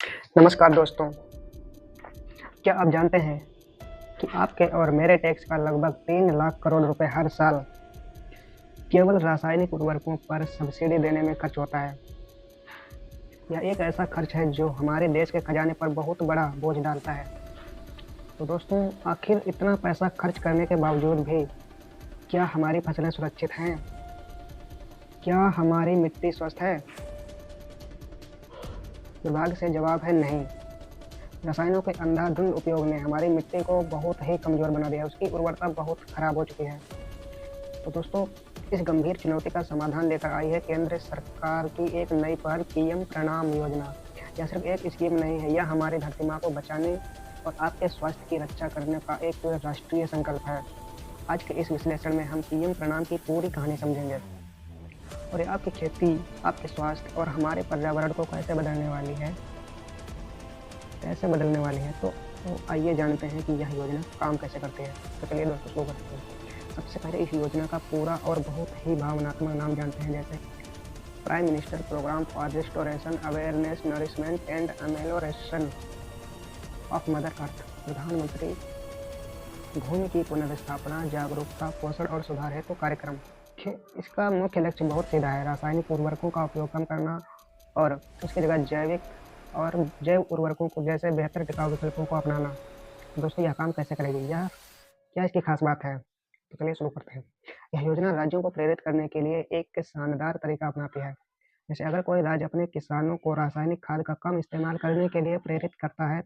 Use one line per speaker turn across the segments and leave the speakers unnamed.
नमस्कार दोस्तों, क्या आप जानते हैं कि आपके और मेरे टैक्स का लगभग 3 लाख करोड़ रुपए हर साल केवल रासायनिक उर्वरकों पर सब्सिडी देने में खर्च होता है। यह एक ऐसा खर्च है जो हमारे देश के खजाने पर बहुत बड़ा बोझ डालता है। तो दोस्तों, आखिर इतना पैसा खर्च करने के बावजूद भी क्या हमारी फसलें सुरक्षित हैं? क्या हमारी मिट्टी स्वस्थ है? दुर्भाग्य से जवाब है नहीं। रसायनों के अंधाधुंध उपयोग ने हमारी मिट्टी को बहुत ही कमज़ोर बना दिया है। उसकी उर्वरता बहुत खराब हो चुकी है। तो दोस्तों, इस गंभीर चुनौती का समाधान लेकर आई है केंद्र सरकार की एक नई पहल पीएम प्रणाम योजना। यह सिर्फ एक स्कीम नहीं है, यह हमारी धरती माँ को बचाने और आपके स्वास्थ्य की रक्षा करने का एक राष्ट्रीय संकल्प है। आज के इस विश्लेषण में हम पीएम प्रणाम की पूरी कहानी समझेंगे और ये आपकी खेती, आपके स्वास्थ्य और हमारे पर्यावरण को कैसे बदलने वाली है। तो आइए जानते हैं कि यह योजना काम कैसे करती है। तो चलिए दोस्तों, शुरू करते हैं। सबसे पहले इस योजना का पूरा और बहुत ही भावनात्मक नाम जानते हैं, जैसे Prime Minister programme for restoration awareness nourishment and amelioration of Mother Earth. प्रधानमंत्री भूमि की पुनर्स्थापना, जागरूकता, पोषण और सुधार हेतु कार्यक्रम। इसका मुख्य लक्ष्य बहुत सीधा है: रासायनिक उर्वरकों का उपयोग कम करना और उसकी जगह जैव उर्वरकों को जैसे बेहतर टिकाऊ विकल्पों को अपनाना। दोस्तों, यह काम कैसे करेगी? यह क्या इसकी खास बात है? तो चलिए शुरू करते हैं। यह योजना राज्यों को प्रेरित करने के लिए एक शानदार तरीका अपनाती है। जैसे अगर कोई राज्य अपने किसानों को रासायनिक खाद का कम इस्तेमाल करने के लिए प्रेरित करता है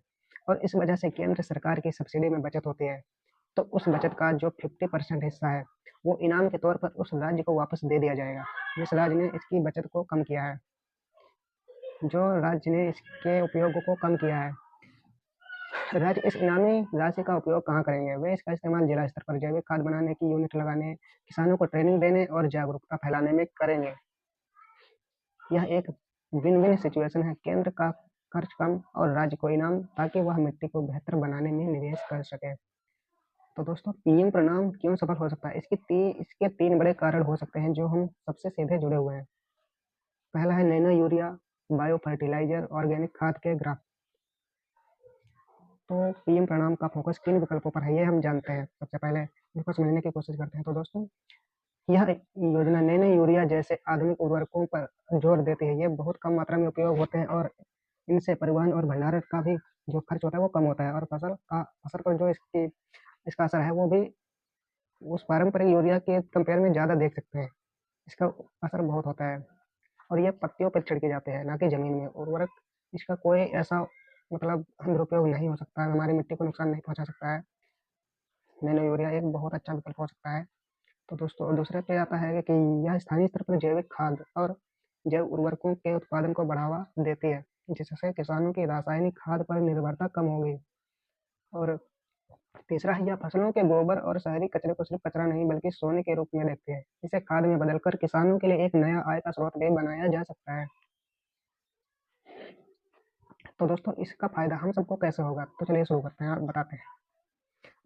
और इस वजह से केंद्र सरकार की सब्सिडी में बचत होती है, तो उस बचत का जो 50% हिस्सा है वो इनाम के तौर पर उस राज्य को वापस दे दिया जाएगा जिस राज्य ने इसकी बचत को कम किया है। जो राज्य ने इसके उपयोग को कम किया है, राज्य इस इनामी राशि का उपयोग कहाँ करेंगे? वे इसका इस्तेमाल जिला स्तर पर जैविक खाद बनाने की यूनिट लगाने, किसानों को ट्रेनिंग देने और जागरूकता फैलाने में करेंगे। यह एक विन विन सिचुएशन है: केंद्र का खर्च कम और राज्य को इनाम, ताकि वह मिट्टी को बेहतर बनाने में निवेश कर सके। तो दोस्तों, पीएम प्रणाम क्यों सफल हो सकता है? इसके 3 बड़े कारण हो सकते हैं जो हम सबसे सीधे जुड़े हुए हैं। पहला है nano urea, bio fertiliser, organic खाद के ग्राफ। तो पीएम प्रणाम का फोकस किन विकल्पों पर है, ये हम जानते हैं। सबसे पहले इनको समझने की कोशिश करते हैं। तो दोस्तों, यह योजना नैनो यूरिया जैसे आधुनिक उर्वरकों पर जोर देती है। ये बहुत कम मात्रा में उपयोग होते हैं और इनसे परिवहन और भंडारण का भी जो खर्च होता है वो कम होता है, और फसल पर जो इसका असर है वो भी उस पारंपरिक यूरिया के कंपेयर में ज़्यादा देख सकते हैं। इसका असर बहुत होता है और ये पत्तियों पर छिड़के जाते हैं, ना कि ज़मीन में। उर्वरक इसका कोई ऐसा दुरुपयोग नहीं हो सकता है, हमारी मिट्टी को नुकसान नहीं पहुंचा सकता है। नैनो यूरिया एक बहुत अच्छा विकल्प हो सकता है। तो दोस्तों, दूसरे पे आता है कि यह स्थानीय स्तर पर जैविक खाद और जैव उर्वरकों के उत्पादन को बढ़ावा देती है, जिससे किसानों की रासायनिक खाद पर निर्भरता कम होगी। और तीसरा है, यह फसलों के गोबर और शहरी कचरे को सिर्फ कचरा नहीं बल्कि सोने के रूप में देखती है। इसे खाद में बदलकर किसानों के लिए एक नया आय का स्रोत भी बनाया जा सकता है। तो दोस्तों, इसका फायदा हम सबको कैसे होगा? तो चलिए शुरू करते हैं और बताते हैं।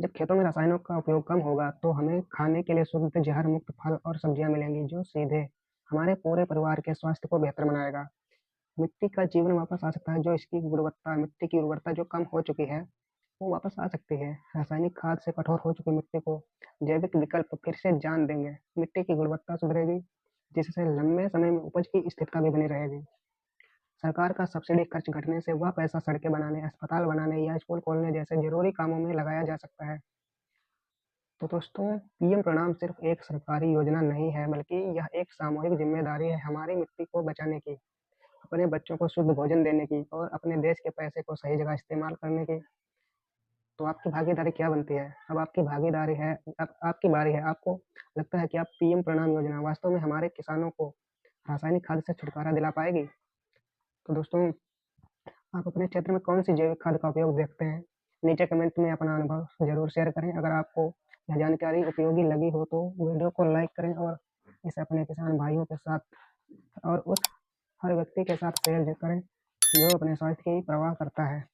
जब खेतों में रसायनों का उपयोग कम होगा तो हमें खाने के लिए शुद्ध जहर मुक्त फल और सब्जियां मिलेंगी, जो सीधे हमारे पूरे परिवार के स्वास्थ्य को बेहतर बनाएगा। मिट्टी का जीवन वापस आ सकता है, मिट्टी की उर्वरता जो कम हो चुकी है वो वापस आ सकती है। रासायनिक खाद से कठोर हो चुकी मिट्टी को जैविक विकल्प फिर से जान देंगे। मिट्टी की गुणवत्ता सुधरेगी, जिससे लंबे समय में उपज की स्थिरता भी बनी रहेगी। सरकार का सब्सिडी खर्च घटने से वह पैसा सड़कें बनाने, अस्पताल बनाने या स्कूल खोलने जैसे जरूरी कामों में लगाया जा सकता है। तो दोस्तों, पीएम प्रणाम सिर्फ एक सरकारी योजना नहीं है, बल्कि यह एक सामूहिक जिम्मेदारी है हमारी मिट्टी को बचाने की, अपने बच्चों को शुद्ध भोजन देने की और अपने देश के पैसे को सही जगह इस्तेमाल करने की। तो आपकी भागीदारी क्या बनती है? अब आपकी भागीदारी है, अब आपकी बारी है। आपको लगता है कि आप पीएम प्रणाम योजना वास्तव में हमारे किसानों को रासायनिक खाद से छुटकारा दिला पाएगी? तो दोस्तों, आप अपने क्षेत्र में कौन सी जैविक खाद का उपयोग देखते हैं? नीचे कमेंट में अपना अनुभव जरूर शेयर करें। अगर आपको यह जानकारी उपयोगी लगी हो तो वीडियो को लाइक करें और इसे अपने किसान भाइयों के साथ और उस हर व्यक्ति के साथ शेयर करें जो अपने स्वास्थ्य की परवाह करता है।